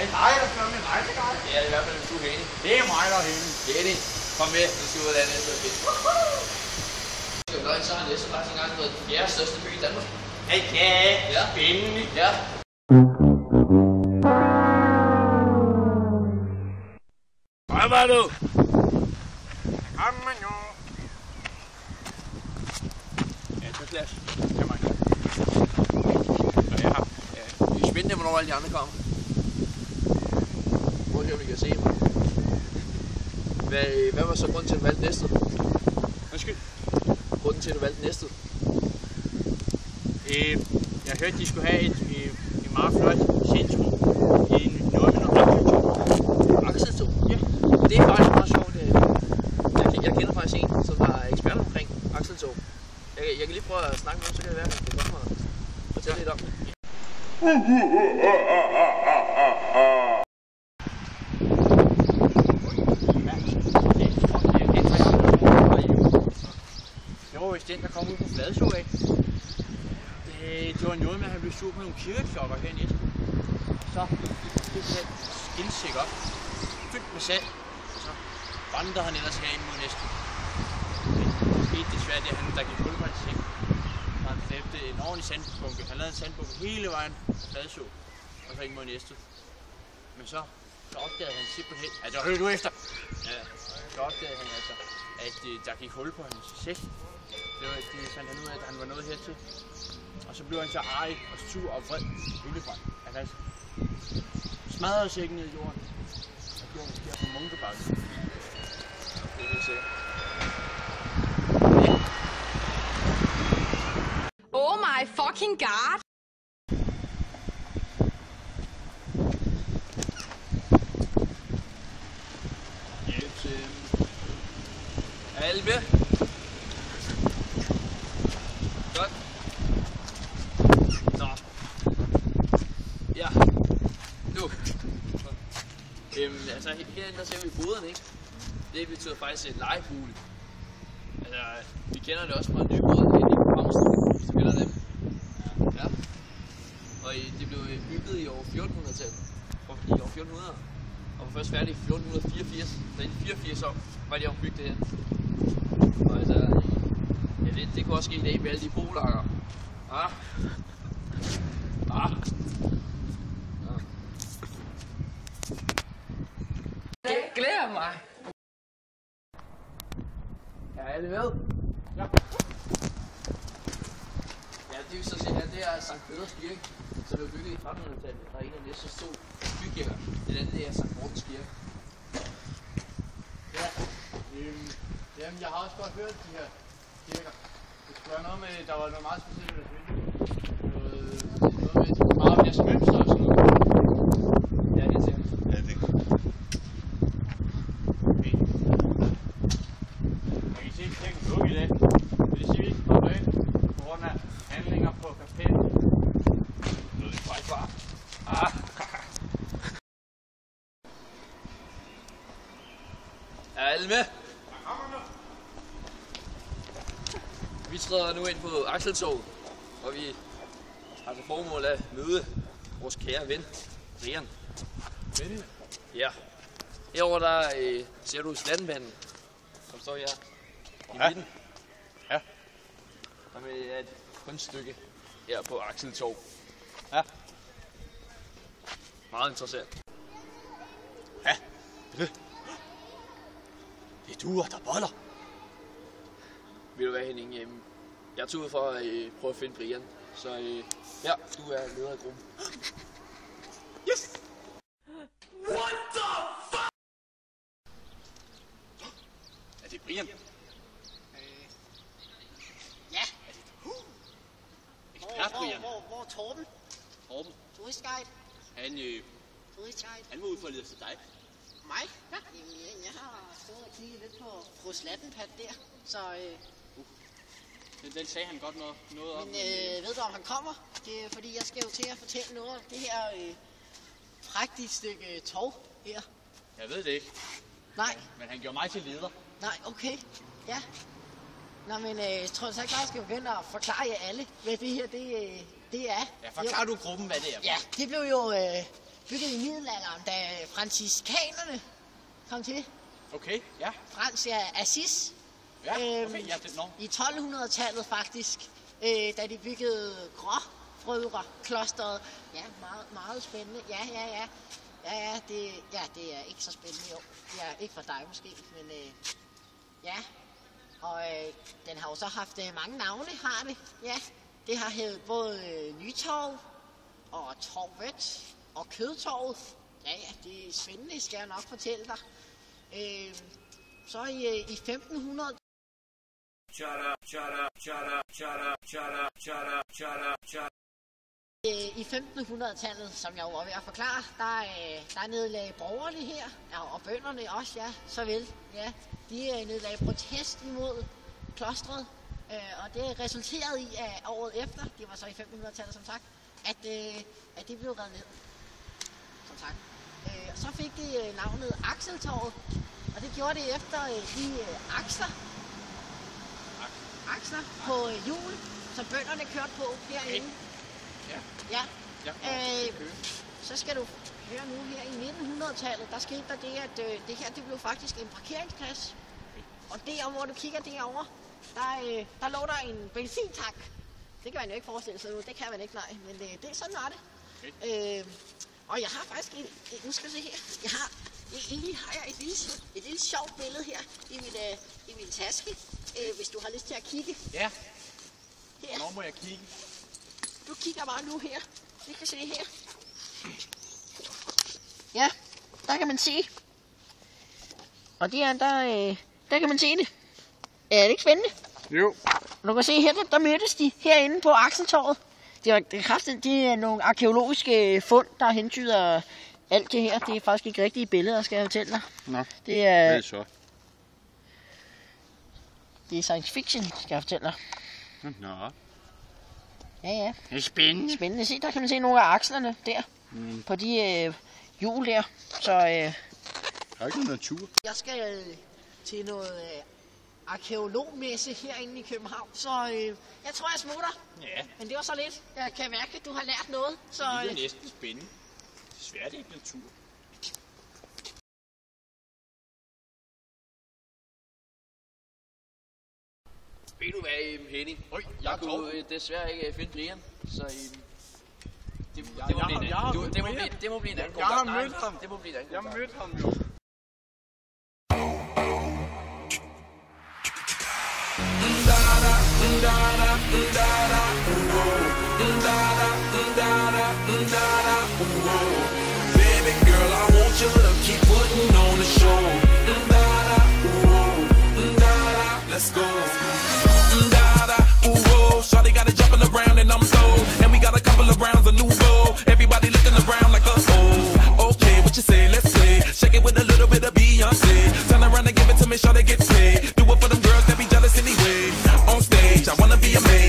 det dig, der kører med rejseguide? Ja, i hvert fald hvis du er Henning. Det er mig, der er Henning. Henning, kom med. Nu skal vi ud af det næste fedt. Så har Næstved faktisk engang været den fjerde største by i Danmark. Okay, ja. Spændende. Ja. Hvad var du? Kom nu. Ja, så slags. Kom her. Og jeg har. Ja, det er spændende, hvornår alle de andre kommer. Prøv at se, om vi kan se dem. Hvad var så grunden til, at du valgte Næstved? Undskyld. Grunden til, at du valgte Næstved? Jeg hørte, de skulle have et meget flot centrum i noget med noget akseltog. Akseltog? Ja. Det er faktisk meget sjovt. Jeg kender faktisk en, som er ekspert omkring akseltog. Jeg kan lige prøve at snakke med ham, så kan det være, at han kan komme og fortælle lidt om det. Det var vist den, der kom ud på Fladså af. Det var noget med, at han blev sur på nogle kirkeklokker her i Næstved. Så det blev skilsæk op, fyldt med sand, og så vandrede han ellers herind mod Næstved. Det skete desværre det, der gik hul på hans sæk. Og han klæbte en ordentlig sandbunke. Han lavede en sandbunke hele vejen på Fladså, og så ind mod Næstved. Men så opdagede han simpelthen, altså hør du efter! Ja, så opdagede han altså, at der gik hul på hans sæk. Det fandt han ud af, at han var nået hertil. Og så blev han så arg og sur og vred udefra. Han altså smadrede sækken ned i jorden. Og gjorde det sker på Munkebakken. Det vil sige. Oh my fucking god! Hjælp til Albe. Godt. Nå. Ja. Nu. Altså herinde der ser vi boderne, ikke? Det betyder faktisk et legebolig. Altså, vi kender det også fra Nybrød herinde i Programmerstuen, hvis du kender dem. Ja. Og det blev bygget i år 1400-tallet. I år 1400. Og var først færdig i 1484. Så i 84 år var de ombygget det her. Og altså, ja, det kunne også ske i dag med alle de bolager. Ah. Det glæder mig. Ja, er det med? Ja. Ja, det vil så sige her, det er Sankt Peders Kirke, som blev bygget i 1300-tallet, og en af næste to bygninger. Det andet, det er Sankt Mortens Kirke. Ja. Jamen, jeg har også godt hørt de her kirker. Det skulle være noget med, der var noget meget specielt ved det. Noget med meget mere mønster og sådan noget. Ja, det er sikkert. Ja, det. Okay. Jeg kan se, at kirken er lukket i dag. Vil det sige, at vi ikke kan komme ind på grund af handlinger på kapellet? Det er faktisk bare. Er alle med? Vi træder nu ind på Akseltoget, og vi har til formål at møde vores kære ven, Brian. Ven? Ja. Herovre der ser du Slattenbanen, som står her i midten. Ja. Og med et kunststykke her på Akseltorv. Ja. Meget interessant. Ja. Det er duer, der boller. Vil du være, Henning? Jeg tog ud for at prøve at finde Brian. Så ja, du er leder af gruppen. Yes! What the fuck? Er det Brian? Ja. Ekspert Brian? Hvor er Torben? Torben? Turistguide? Han var ude for at lede efter dig. Mig? Ja. Jamen, jeg har stået og kigget lidt på fru Slattenpat der, så... Den sagde han godt noget om. Men ved du, om han kommer? Det er fordi, jeg skal jo til at fortælle noget om det her prægtige stykke tov her. Jeg ved det ikke. Nej. Men han gjorde mig til leder. Nej, okay. Ja. Nå, men jeg tror så ikke bare, jeg skal begynde at forklare jer alle, hvad det her det er. Ja, forklarer du gruppen, hvad det er? Ja, det blev jo bygget i middelalderen, da franciskanerne kom til. Okay, ja. Frans af Assis. Ja, okay, ja, det når. I 1200-tallet faktisk, da de byggede Gråbrødre-klosteret. Ja, meget, meget spændende. Ja, det er ikke så spændende, jo. Det er ikke for dig måske, men ja. Og den har jo så haft mange navne, har det. Ja, det har heddet både Nytorv og Torvet og Kødtorvet. Ja, det er spændende, skal jeg nok fortælle dig. Så i 1500... I 1500-tallet, som jeg var ved at forklare, der nedlagde borgerne her, og bønderne også, ja, såvel, ja, de nedlagde protest imod klostret, og det resulterede i, at året efter, det var så i 1500-tallet som sagt, at det blev revet ned, som sagt. Så fik de navnet Akseltorvet, og det gjorde det efter de aksler på hjul, som bønderne kørte på herinde. Ja. Så skal du høre nu her i 1900-tallet, der skete der det, at det her det blev faktisk en parkeringsplads. Og der, hvor du kigger derovre, der lå der en benzintank. Det kan man jo ikke forestille sig nu, det kan man ikke, nej, men det er sådan var det. Og jeg har faktisk nu skal du se her, egentlig har jeg et lille sjovt billede her i min taske, hvis du har lyst til at kigge. Ja. Her. Hvornår må jeg kigge? Du kigger bare nu her. Vi kan se her. Ja, der kan man se. Og der kan man se det. Er det ikke spændende? Jo. Du kan se her, der mødtes de herinde på Akseltorvet. Det er nogle arkeologiske fund, der hentyder alt det her. Det er faktisk ikke rigtige billeder, skal jeg fortælle dig. Nå, det er så. Det er science fiction, skal jeg fortælle dig. Nå. Ja. Det er spændende. Spændende. Se, der kan man se nogle af akslerne der. På de hjul der. Så der er ikke noget natur. Jeg skal til noget arkeologmesse herinde i København. Så jeg tror, jeg smutter. Ja. Men det var så lidt. Jeg kan mærke, at du har lært noget. Så, det er næsten spændende. Desværre det er ikke natur. Ved du hvad, Henning? Jeg kunne desværre ikke finde Brian, så det må blive en anden gang. Jeg har mødt ham. Det må blive en anden gang. Jeg mødte ham jo. Baby girl, I want you to keep putting on the show. Let's go. Shawty got it jumping around and I'm sold. And we got a couple of rounds of Nouveau. Everybody looking around like a okay, what you say? Let's play. Shake it with a little bit of Beyonce. Turn around and give it to me, shawty get paid. Do it for them girls that be jealous anyway. On stage, I wanna be a man.